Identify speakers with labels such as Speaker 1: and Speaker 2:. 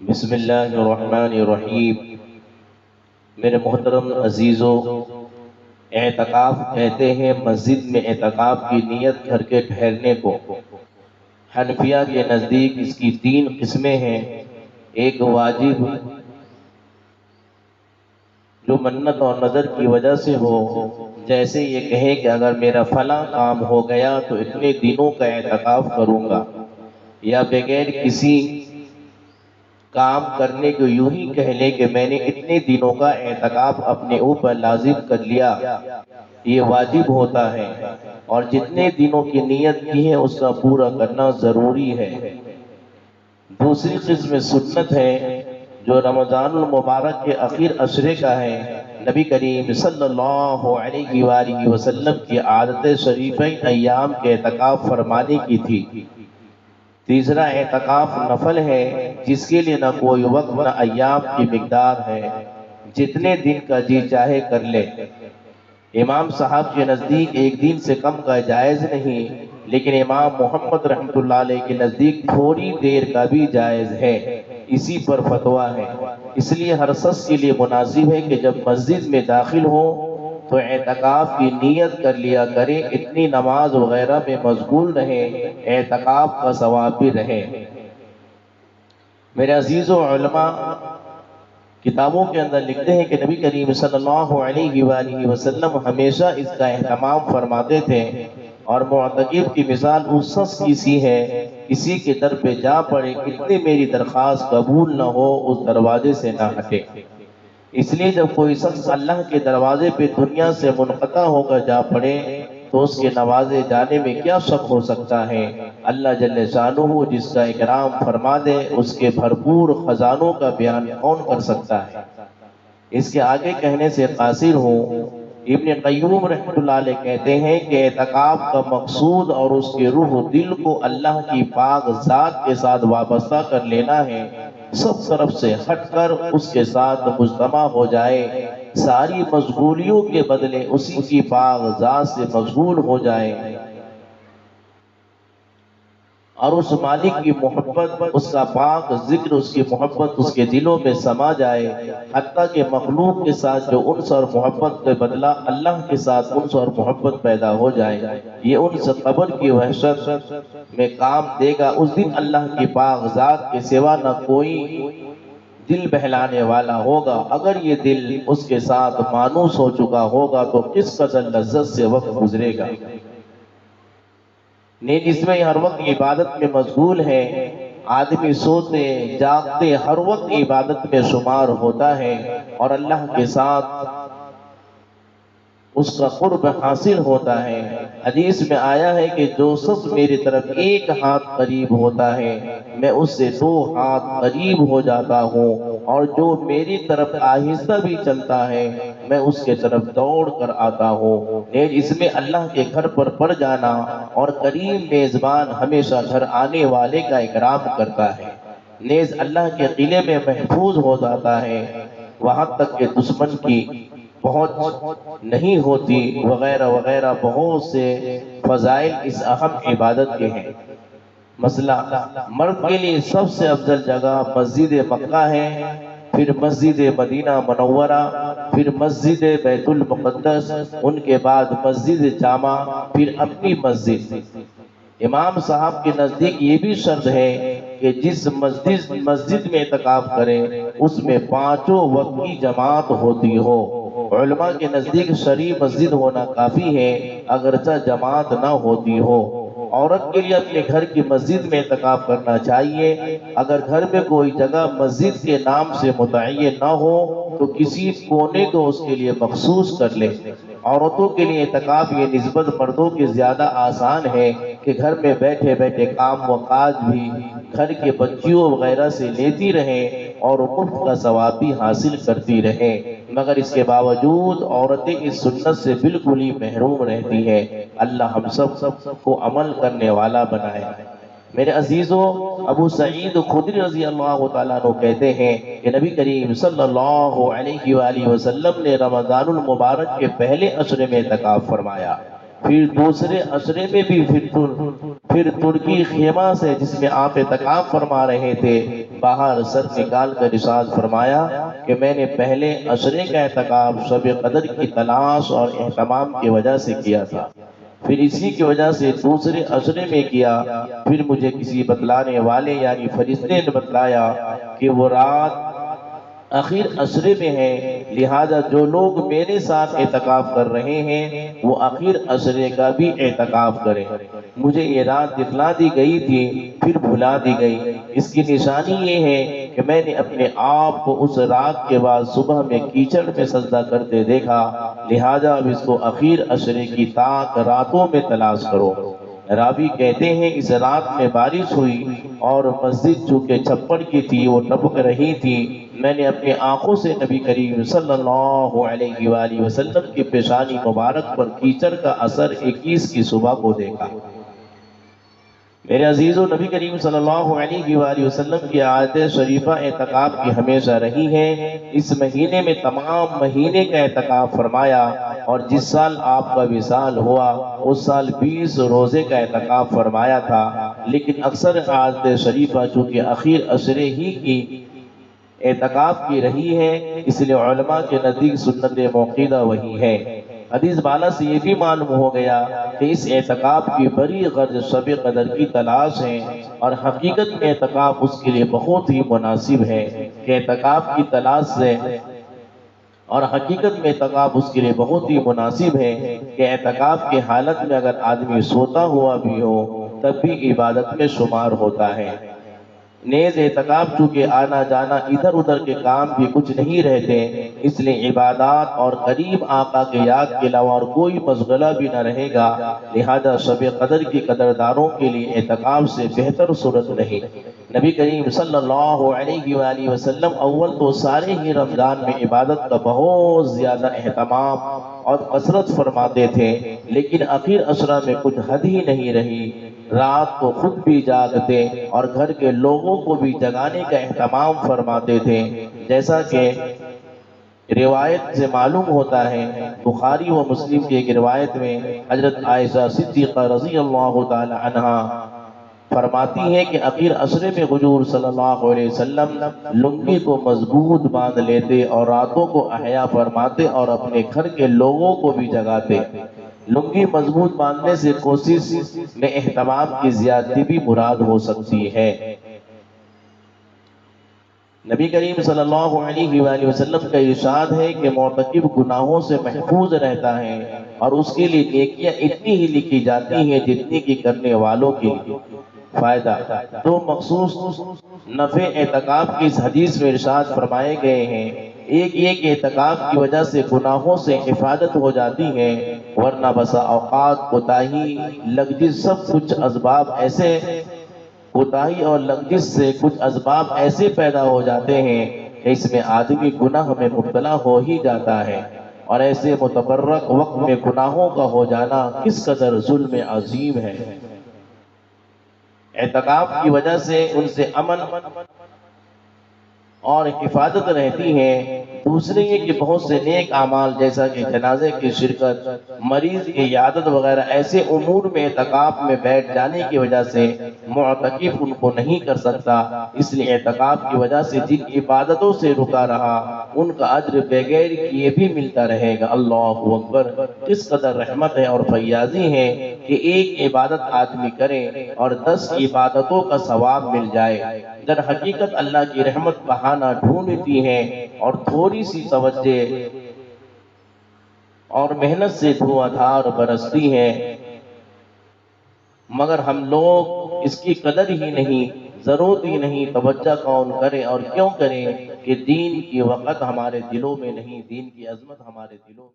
Speaker 1: بسم اللہ الرحمن الرحیم۔ میرے محترم عزیزو، اعتکاف کہتے ہیں مسجد میں اعتکاف کی نیت کر کے ٹھہرنے کو۔ حنفیہ کے نزدیک اس کی 3 قسمیں ہیں۔ ایک واجب جو منت اور نظر کی وجہ سے ہو، جیسے یہ کہے کہ اگر میرا فلاں کام ہو گیا تو اتنے دنوں کا اعتکاف کروں گا، یا بغیر کسی کام کرنے کو یوں ہی کہہ لے کہ میں نے اتنے دنوں کا اعتکاف اپنے اوپر لازم کر لیا، یہ واجب ہوتا ہے، اور جتنے دنوں کی نیت کی ہے اس کا پورا کرنا ضروری ہے۔ دوسری قسم سنت ہے جو رمضان المبارک کے آخر عشرے کا ہے۔ نبی کریم صلی اللہ علیہ وآلہ وسلم کی عادت شریفین ایام کے اعتکاف فرمانے کی تھی۔ تیسرا اعتکاف نفل ہے، جس کے لیے نہ کوئی وقت نہ ایام کی مقدار ہے، جتنے دن کا جی چاہے کر لے۔ امام صاحب کے نزدیک ایک دن سے کم کا جائز نہیں، لیکن امام محمد رحمۃ اللہ علیہ کے نزدیک تھوڑی دیر کا بھی جائز ہے، اسی پر فتویٰ ہے۔ اس لیے ہر شخص کے لیے مناسب ہے کہ جب مسجد میں داخل ہو تو اعتکاف کی نیت کر لیا کریں، اتنی نماز وغیرہ میں مشغول رہے، اعتکاف کا ثواب بھی رہے۔ میرے عزیزو، علماء کتابوں کے اندر لکھتے ہیں کہ نبی کریم صلی اللہ علیہ وآلہ وسلم ہمیشہ اس کا اہتمام فرماتے تھے، اور معتکف کی مثال اس شخص کی سی ہے، کسی کے در پہ جا پڑے، اتنی میری درخواست قبول نہ ہو اس دروازے سے نہ ہٹے۔ اس لیے جب کوئی شخص اللہ کے دروازے پہ دنیا سے منقطع ہو کر جا پڑے تو اس کے نوازے جانے میں کیا شک ہو سکتا ہے؟ اللہ جل شانہ جس کا اکرام فرما دے، اس کے بھرپور خزانوں کا بیان کون کر سکتا ہے؟ اس کے آگے کہنے سے قاصر ہوں۔ ابن قیوم رحمۃ اللہ علیہ کہتے ہیں کہ اعتکاف کا مقصود اور اس کے روح دل کو اللہ کی پاک ذات کے ساتھ وابستہ کر لینا ہے، سب طرف سے ہٹ کر اس کے ساتھ مجتمع ہو جائے، ساری مشغولیوں کے بدلے اسی کی پاک ذات سے مشغول ہو جائے، اور اس مالک کی محبت، اس کا پاک ذکر، اس کی محبت اس کے دلوں میں سما جائے، حتیٰ کہ مخلوق کے ساتھ جو انس اور محبت کے بدلہ اللہ کے ساتھ انس اور محبت پیدا ہو جائے۔ یہ انس قبر کی وحشت میں کام دے گا۔ اس دن اللہ کی پاک ذات کے سوا نہ کوئی دل بہلانے والا ہوگا۔ اگر یہ دل اس کے ساتھ مانوس ہو چکا ہوگا تو کس قدر لذت سے وقت گزرے گا۔ اس میں ہر وقت عبادت میں مشغول ہے، آدمی سوتے جاگتے ہر وقت عبادت میں شمار ہوتا ہے، اور اللہ کے ساتھ اس کا قرب حاصل ہوتا ہے۔ حدیث میں آیا ہے کہ جو شخص میری طرف 1 ہاتھ قریب ہوتا ہے میں اس سے 2 ہاتھ قریب ہو جاتا ہوں، اور جو میری طرف آہستہ بھی چلتا ہے میں اس کے طرف دوڑ کر آتا ہوں۔ اس میں اللہ کے گھر پر پڑ جانا اور کریم میزبان ہمیشہ گھر آنے والے کا اکرام کرتا ہے، نیز اللہ کے قلعے میں محفوظ ہو جاتا ہے، وہاں تک کہ دشمن کی پہنچ نہیں ہوتی، وغیرہ وغیرہ بہت سے فضائل اس اہم عبادت کے ہیں۔ مسئلہ مرد کے لیے سب سے افضل جگہ مسجد مکہ ہے، پھر مسجد مدینہ منورہ، پھر مسجد بیت المقدس، ان کے بعد مسجد جامع، پھر اپنی مسجد۔ امام صاحب کے نزدیک یہ بھی شرط ہے کہ جس مسجد میں اعتکاف کریں اس میں 5 وقت کی جماعت ہوتی ہو۔ علماء کے نزدیک شرعی مسجد ہونا کافی ہے، اگرچہ جماعت نہ ہوتی ہو۔ عورت کے لیے اپنے گھر کی مسجد میں اعتکاف کرنا چاہیے، اگر گھر میں کوئی جگہ مسجد کے نام سے متعین نہ ہو تو کسی کونے کو اس کے لیے مخصوص کر لے۔ عورتوں کے لیے اعتکاف یہ نسبت مردوں کی زیادہ آسان ہے کہ گھر میں بیٹھے بیٹھے کام و کاج بھی گھر کے بچیوں وغیرہ سے لیتی رہیں اور مفت کا ثواب بھی حاصل کرتی رہیں، مگر اس کے باوجود عورتیں اس سنت سے بالکل ہی محروم رہتی ہیں۔ اللہ ہم سب کو عمل کرنے والا بنائے۔ میرے عزیزوں، ابو سعید خدری رضی اللہ تعالیٰ عنہ کہتے ہیں کہ نبی کریم صلی اللہ علیہ وآلہ وسلم نے رمضان المبارک کے پہلے عشرے میں اعتکاف فرمایا۔ پھر دوسرے عشرے میں بھی پھر ترکی خیمہ سے جس میں آپ اعتکاف فرما رہے تھے باہر سر نکال کر ارشاد فرمایا کہ میں نے پہلے عشرے کا اعتکاف شب قدر کی تلاش اور اہتمام کی وجہ سے کیا تھا، پھر اسی کی وجہ سے دوسرے عشرے میں کیا، پھر مجھے کسی بتلانے والے یعنی فرشتے نے بتلایا کہ وہ رات آخر عشرے میں ہے، لہذا جو لوگ میرے ساتھ اعتکاف کر رہے ہیں وہ آخر عشرے کا بھی اعتکاف کریں۔ مجھے یہ رات دکھلا دی گئی تھی پھر بھلا دی گئی، اس کی نشانی یہ ہے کہ میں نے اپنے آپ کو اس رات کے بعد صبح میں کیچڑ میں سجدہ کرتے دیکھا، لہذا اب اس کو آخر عشرے کی تاک راتوں میں تلاش کرو۔ راوی کہتے ہیں اس رات میں بارش ہوئی اور مسجد چونکہ چھپڑ کی تھی وہ ٹپک رہی تھی، میں نے اپنی آنکھوں سے نبی کریم صلی اللہ علیہ وآلہ وسلم کی پیشانی مبارک پر کیچڑ کا اثر 21 کی صبح کو دیکھا۔ میرے عزیزو، نبی کریم صلی اللہ علیہ وآلہ وسلم کی عادت شریفہ اعتکاف کی ہمیشہ رہی ہے۔ اس مہینے میں تمام مہینے کا اعتکاف فرمایا اور جس سال آپ کا وصال ہوا اس سال 20 روزے کا اعتکاف فرمایا تھا، لیکن اکثر عادت شریفہ چونکہ آخر عشرے ہی کی اعتکاف کی رہی ہے، اس لیے علماء کے نزدیک سنت موقوتہ وہی ہے۔ حدیث بالا سے یہ بھی معلوم ہو گیا کہ اس اعتکاف کی بڑی غرض شب قدر کی تلاش ہے، اور حقیقت میں اعتکاف اس کے لیے بہت ہی مناسب ہے کہ اعتکاف کی تلاش سے، اور حقیقت میں اعتکاف اس کے لیے بہت ہی مناسب ہے کہ اعتکاف کی حالت میں اگر آدمی سوتا ہوا بھی ہو تب بھی عبادت میں شمار ہوتا ہے۔ نیز اعتکاف چونکہ آنا جانا ادھر ادھر کے کام بھی کچھ نہیں رہتے، اس لیے عبادات اور قریب آقا کے یاد کے علاوہ اور کوئی مشغلہ بھی نہ رہے گا، لہذا شب قدر کی قدردانوں کے لیے اعتکاف سے بہتر صورت نہیں۔ نبی کریم صلی اللہ علیہ وآلہ وسلم اول تو سارے ہی رمضان میں عبادت کا بہت زیادہ اہتمام اور کثرت فرماتے تھے، لیکن آخر عشرہ میں کچھ حد ہی نہیں رہی، رات کو خود بھی جاگتے اور گھر کے لوگوں کو بھی جگانے کا اہتمام فرماتے تھے، جیسا کہ روایت سے معلوم ہوتا ہے۔ بخاری و مسلم کی ایک روایت میں حضرت عائشہ صدیقہ رضی اللہ تعالی عنہا فرماتی ہے کہ آخر عشرے میں حضور صلی اللہ علیہ وسلم لنگی کو مضبوط باندھ لیتے اور راتوں کو احیا فرماتے اور اپنے گھر کے لوگوں کو بھی جگاتے۔ لنگی مضبوط باندھنے سے کوشش میں اہتمام کی زیادتی بھی مراد ہو سکتی ہے۔ نبی کریم صلی اللہ علیہ وآلہ وسلم کا ارشاد ہے کہ معتکف گناہوں سے محفوظ رہتا ہے اور اس کے لیے نیکیاں اتنی ہی لکھی جاتی ہیں جتنی کی کرنے والوں کے لیے فائدہ۔ دو مخصوص نفع اعتکاف کی اس حدیث میں ارشاد فرمائے گئے ہیں، ایک یہ کہ اعتکاف کی وجہ سے گناہوں سے حفاظت ہو جاتی ہے، ورنہ بسا اوقات کوتاہی لغزش سب کچھ اسباب ایسے کوتاہی اور لغزش سے کچھ اسباب ایسے پیدا ہو جاتے ہیں کہ اس میں آدمی گناہ میں مبتلا ہو ہی جاتا ہے، اور ایسے متبرک وقت میں گناہوں کا ہو جانا کس قدر ظلم عظیم ہے۔ اعتکاف کی وجہ سے ان سے امن اور حفاظت رہتی ہے۔ دوسرے یہ کہ بہت سے نیک اعمال جیسا کہ جنازے کی شرکت، مریض کی عیادت وغیرہ ایسے امور میں اعتکاف میں بیٹھ جانے کی وجہ سے معتکف ان کو نہیں کر سکتا، اس لیے اعتکاف کی وجہ سے جن عبادتوں سے رکا رہا ان کا اجر بغیر کیے بھی ملتا رہے گا۔ اللہ اکبر! کس قدر رحمت ہے اور فیاضی ہے کہ ایک عبادت آدمی کرے اور 10 عبادتوں کا ثواب مل جائے۔ در حقیقت اللہ کی رحمت بہانہ ڈھونڈتی ہے اور تھوڑی سی توجہ اور محنت سے دھواں دھار برستی ہے، مگر ہم لوگ اس کی قدر ہی نہیں، ضرورت ہی نہیں۔ توجہ کون کرے اور کیوں کرے کہ دین کی وقت ہمارے دلوں میں نہیں، دین کی عظمت ہمارے دلوں میں